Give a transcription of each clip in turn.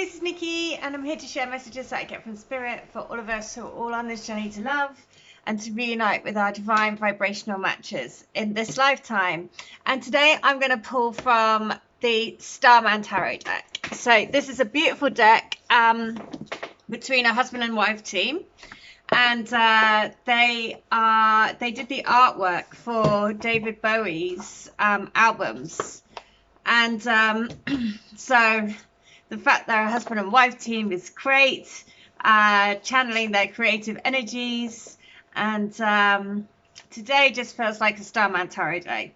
this is Nikki, and I'm here to share messages that I get from Spirit for all of us who are all on this journey to love and to reunite with our divine vibrational matches in this lifetime. And today I'm going to pull from the Starman Tarot deck. So this is a beautiful deck between a husband and wife team. And they did the artwork for David Bowie's albums. And so the fact they're a husband and wife team is great, channeling their creative energies. And today just feels like a Starman Tarot day.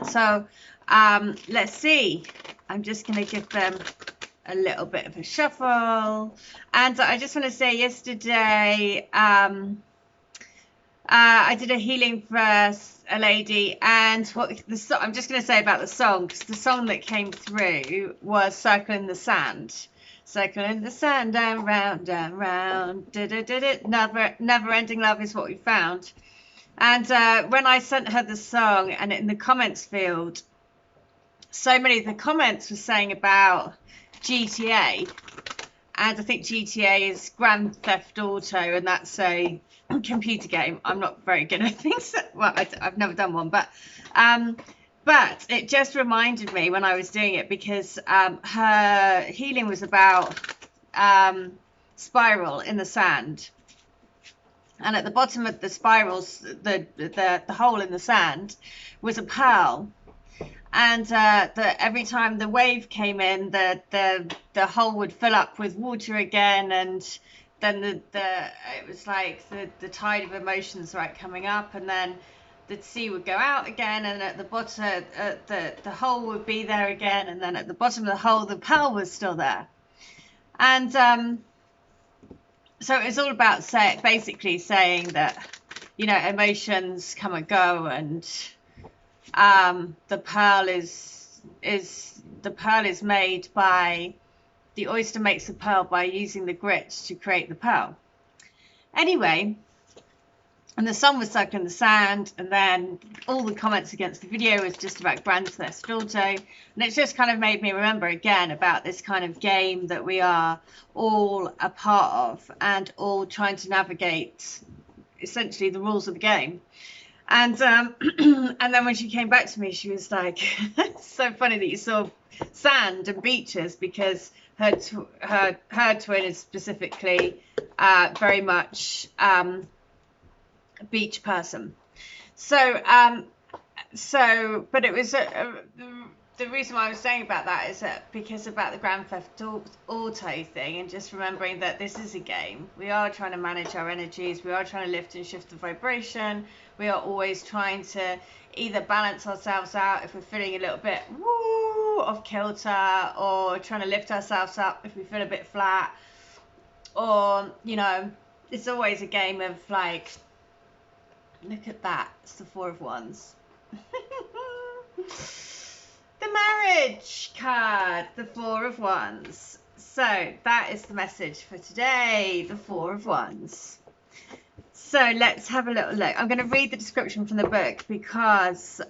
So let's see. I'm just going to give them a little bit of a shuffle. And I just want to say yesterday I did a healing for a lady, and I'm just going to say about the song, because the song that came through was Circle in the Sand. Circle in the sand and round, never ending love is what we found. And when I sent her the song, and in the comments field, so many of the comments were saying about GTA, and I think GTA is Grand Theft Auto, and that's a computer game. I'm not very good at things. Well, I've never done one, but it just reminded me when I was doing it, because her healing was about spiral in the sand, and at the bottom of the spirals, the hole in the sand was a pearl. And every time the wave came in, the hole would fill up with water again, and then it was like the tide of emotions coming up, and then the sea would go out again, and at the bottom the hole would be there again, and then at the bottom of the hole the pearl was still there. And so it's all about basically saying that, you know, emotions come and go, and the pearl is made by, the oyster makes the pearl by using the grit to create the pearl. Anyway, and the sun was stuck in the sand, and then all the comments against the video was just about Grand Theft Auto, and it just kind of made me remember again about this kind of game that we are all a part of, and all trying to navigate essentially the rules of the game. And and then when she came back to me, she was like, "It's so funny that you saw sand and beaches," because her twin is specifically very much a beach person. So but it was the reason why I was saying about that is that because about the Grand Theft Auto thing, and just remembering that this is a game. We are trying to manage our energies. We are trying to lift and shift the vibration. We are always trying to either balance ourselves out if we're feeling a little bit off kilter, or trying to lift ourselves up if we feel a bit flat, or, you know, it's always a game of like, look at that, it's the Four of Wands. The marriage card, the Four of Wands. So that is the message for today, the Four of Wands. So let's have a little look. I'm going to read the description from the book, because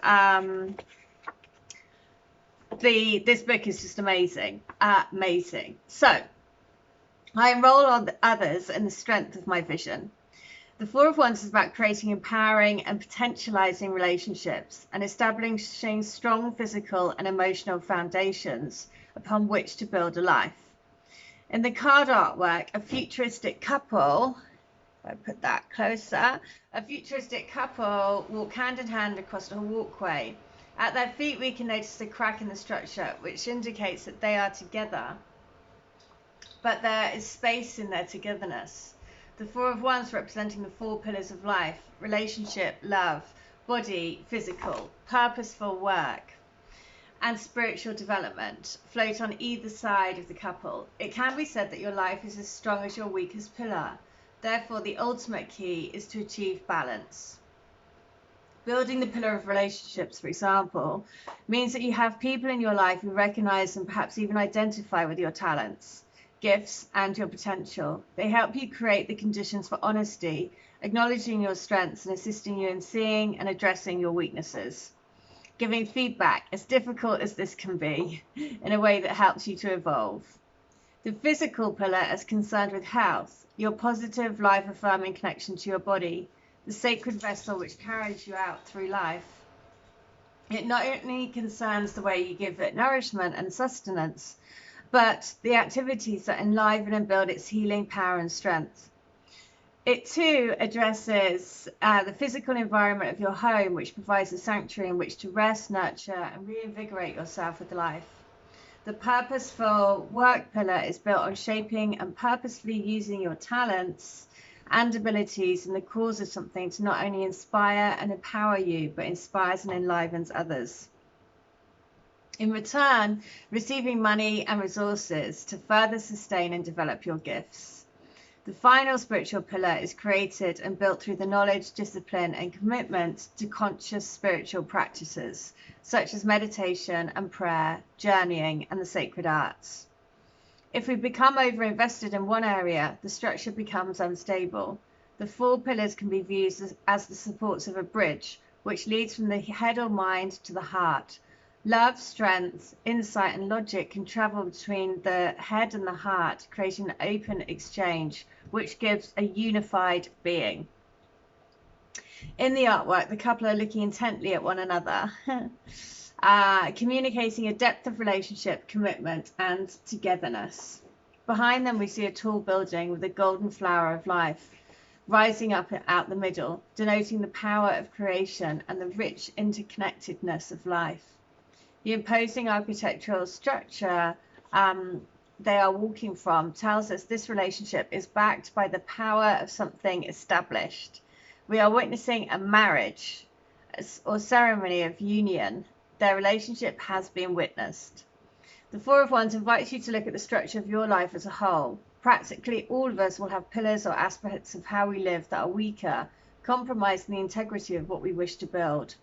this book is just amazing. Amazing. So, I enroll on others in the strength of my vision. The Four of Wands is about creating empowering and potentializing relationships, and establishing strong physical and emotional foundations upon which to build a life. In the card artwork, a futuristic couple, if I put that closer, a futuristic couple walk hand in hand across a walkway. At their feet we can notice a crack in the structure, which indicates that they are together, but there is space in their togetherness. The Four of Wands representing the four pillars of life: relationship, love, body, physical, purposeful work, and spiritual development float on either side of the couple. It can be said that your life is as strong as your weakest pillar. Therefore, the ultimate key is to achieve balance. Building the pillar of relationships, for example, means that you have people in your life who recognize and perhaps even identify with your talents, gifts, and your potential. They help you create the conditions for honesty, acknowledging your strengths and assisting you in seeing and addressing your weaknesses. Giving feedback, as difficult as this can be, in a way that helps you to evolve. The physical pillar is concerned with health, your positive, life-affirming connection to your body, the sacred vessel which carries you out through life. It not only concerns the way you give it nourishment and sustenance, but the activities that enliven and build its healing power and strength. It too addresses the physical environment of your home, which provides a sanctuary in which to rest, nurture, and reinvigorate yourself with life. The purposeful work pillar is built on shaping and purposefully using your talents and abilities in the cause of something to not only inspire and empower you, but inspires and enlivens others. In return, receiving money and resources to further sustain and develop your gifts. The final spiritual pillar is created and built through the knowledge, discipline, and commitment to conscious spiritual practices, such as meditation and prayer, journeying, and the sacred arts. If we become over-invested in one area, the structure becomes unstable. The 4 pillars can be viewed as the supports of a bridge, which leads from the head or mind to the heart. Love, strength, insight, and logic can travel between the head and the heart, creating an open exchange, which gives a unified being. In the artwork, the couple are looking intently at one another, communicating a depth of relationship, commitment, and togetherness. Behind them, we see a tall building with a golden flower of life rising up out the middle, denoting the power of creation and the rich interconnectedness of life. The imposing architectural structure they are walking from tells us this relationship is backed by the power of something established. We are witnessing a marriage or ceremony of union. Their relationship has been witnessed. The 4 of Wands invites you to look at the structure of your life as a whole. Practically all of us will have pillars or aspects of how we live that are weaker, compromising the integrity of what we wish to build.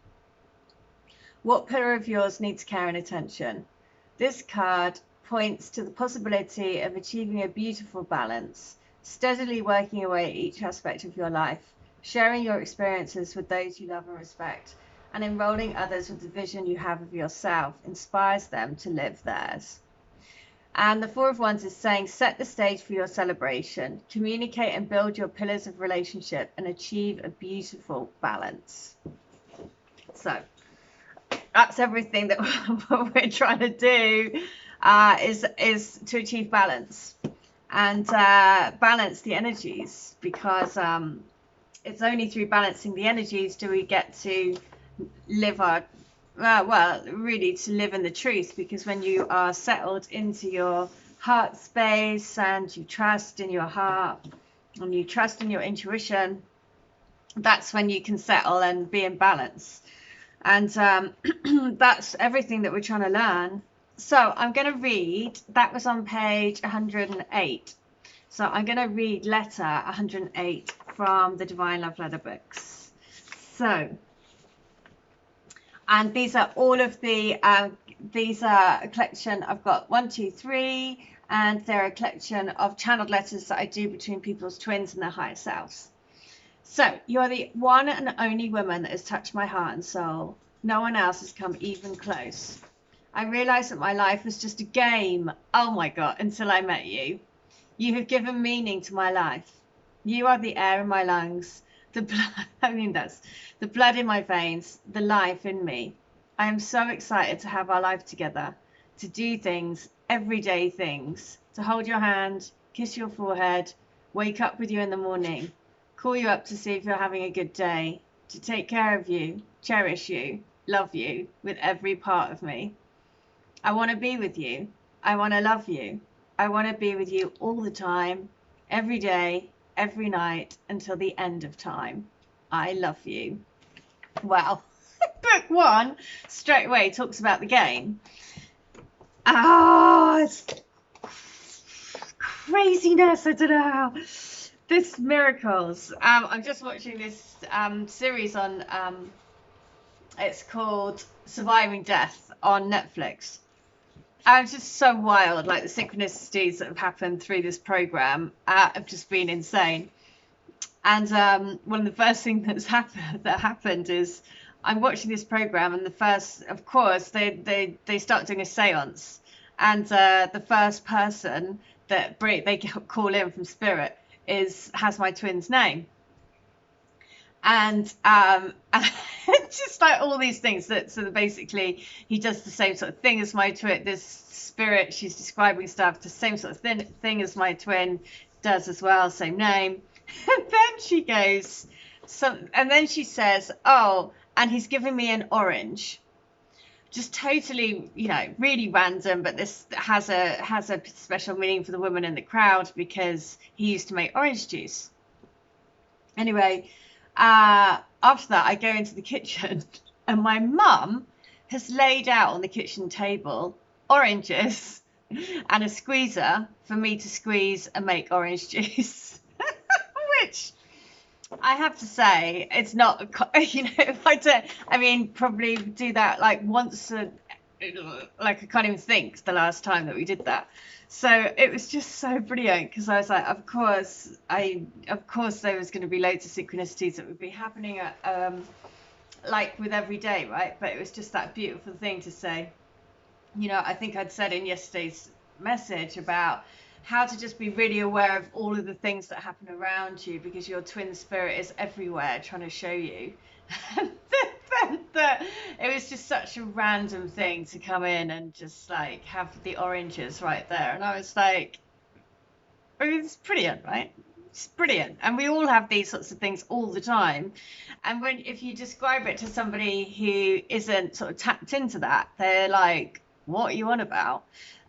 What pillar of yours needs care and attention? This card points to the possibility of achieving a beautiful balance, steadily working away at each aspect of your life, sharing your experiences with those you love and respect, and enrolling others with the vision you have of yourself inspires them to live theirs. And the 4 of Wands is saying, set the stage for your celebration, communicate and build your pillars of relationship, and achieve a beautiful balance. So that's everything that what we're trying to do is to achieve balance and balance the energies, because it's only through balancing the energies do we get to live our really to live in the truth. Because when you are settled into your heart space and you trust in your heart and you trust in your intuition, that's when you can settle and be in balance. And that's everything that we're trying to learn. So I'm going to read, that was on page 108. So I'm going to read letter 108 from the Divine Love Letter books. So, and these are all of the, these are a collection, I've got 1, 2, 3, and they're a collection of channeled letters that I do between people's twins and their higher selves. So, you are the one and only woman that has touched my heart and soul. No one else has come even close. I realized that my life was just a game, oh my God, until I met you. You have given meaning to my life. You are the air in my lungs, the blood, that's the blood in my veins, the life in me. I am so excited to have our life together, to do things, everyday things, to hold your hand, kiss your forehead, wake up with you in the morning, call you up to see if you're having a good day, to take care of you, cherish you, love you with every part of me. I want to be with you. I want to love you. I want to be with you all the time, every day, every night, until the end of time. I love you. Well, book 1 straight away talks about the game. It's craziness. I don't know how. This miracles. I'm just watching this series on, it's called Surviving Death on Netflix. It's just so wild, like the synchronicities that have happened through this program have just been insane. And one of the first things that happened is I'm watching this program, and the first, of course, they start doing a seance, and the first person that they call in from spirit has my twin's name. And just like all these things so basically he does the same sort of thing as my twin. This spirit, she's describing stuff, the same sort of thing as my twin does as well, same name. And then she goes, and then she says, oh, and he's giving me an orange. Just totally, really random, but this has a special meaning for the woman in the crowd because he used to make orange juice. Anyway, after that, I go into the kitchen and my mum has laid out on the kitchen table oranges and a squeezer for me to squeeze and make orange juice, which I have to say, it's not, if probably do that like once, I can't even think the last time that we did that. So it was just so brilliant because I was like, of course there was going to be loads of synchronicities that would be happening like with every day, right? But it was just that beautiful thing to say. I think I'd said in yesterday's message about how to just be really aware of all of the things that happen around you because your twin spirit is everywhere trying to show you. It was just such a random thing to come in and just like have the oranges right there, and I was like, it's brilliant, right? It's brilliant. And we all have these sorts of things all the time, and if you describe it to somebody who isn't sort of tapped into that, they're like, what are you on about?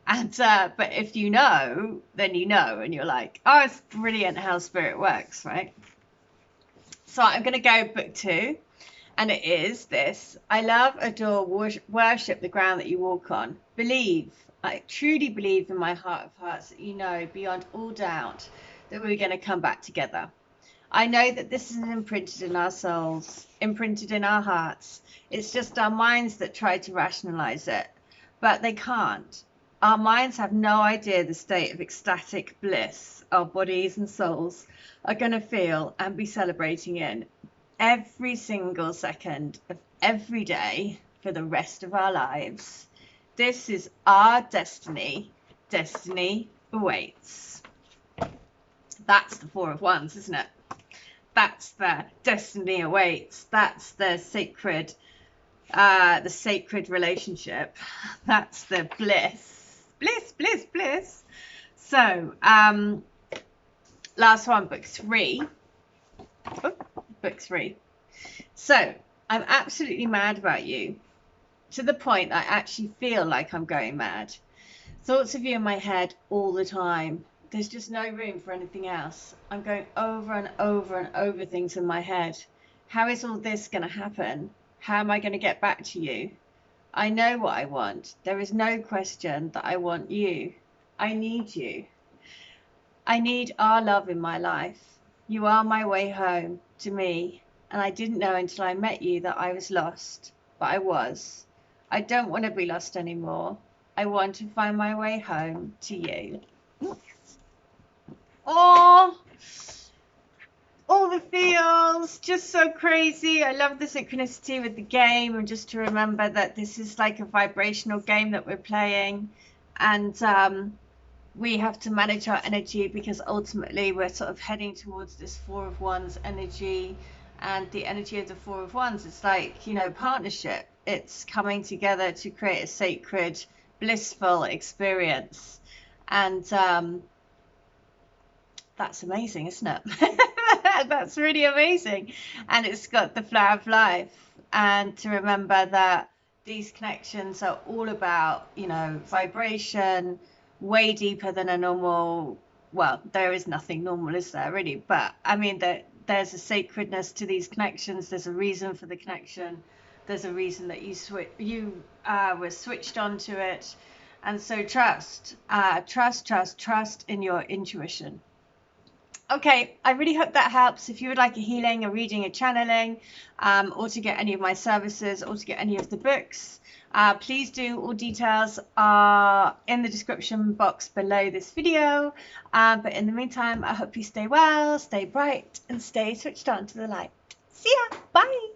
And but if you know, then you know, and you're like, oh, it's brilliant how spirit works, right? So I'm going to go book 2. And it is this: I love, adore, worship the ground that you walk on. I truly believe in my heart of hearts that you know beyond all doubt that we're going to come back together. I know that this is imprinted in our souls, imprinted in our hearts. It's just our minds that try to rationalize it, but they can't. Our minds have no idea the state of ecstatic bliss our bodies and souls are going to feel and be celebrating in every single second of every day for the rest of our lives. This is our destiny. Destiny awaits. That's the 4 of Wands, isn't it? That's the destiny awaits. That's the sacred relationship. That's the bliss. Bliss. So, last one, book 3. Book 3. So I'm absolutely mad about you, to the point that I actually feel like I'm going mad. Thoughts of you in my head all the time. There's just no room for anything else. I'm going over and over and over things in my head. How is all this going to happen? How am I going to get back to you? I know what I want. There is no question that I want you. I need you. I need our love in my life. You are my way home to me, and I didn't know until I met you that I was lost, but I was. I don't want to be lost anymore. I want to find my way home to you. Oh, all the feels, just so crazy. I love the synchronicity with the game, and just to remember that this is like a vibrational game that we're playing, and we have to manage our energy because ultimately we're sort of heading towards this 4 of Wands energy, and the energy of the 4 of Wands is like, partnership. It's coming together to create a sacred, blissful experience, and that's amazing, isn't it? That's really amazing. And it's got the flower of life, and to remember that these connections are all about, vibration, way deeper than a normal. Well, there is nothing normal, is there, really? But I mean, there's a sacredness to these connections. There's a reason for the connection. There's a reason that you were switched onto it. And so trust in your intuition. Okay, I really hope that helps. If you would like a healing, a reading, a channeling, or to get any of my services, or to get any of the books, please do. All details are in the description box below this video. But in the meantime, I hope you stay well, stay bright, and stay switched on to the light. See ya. Bye.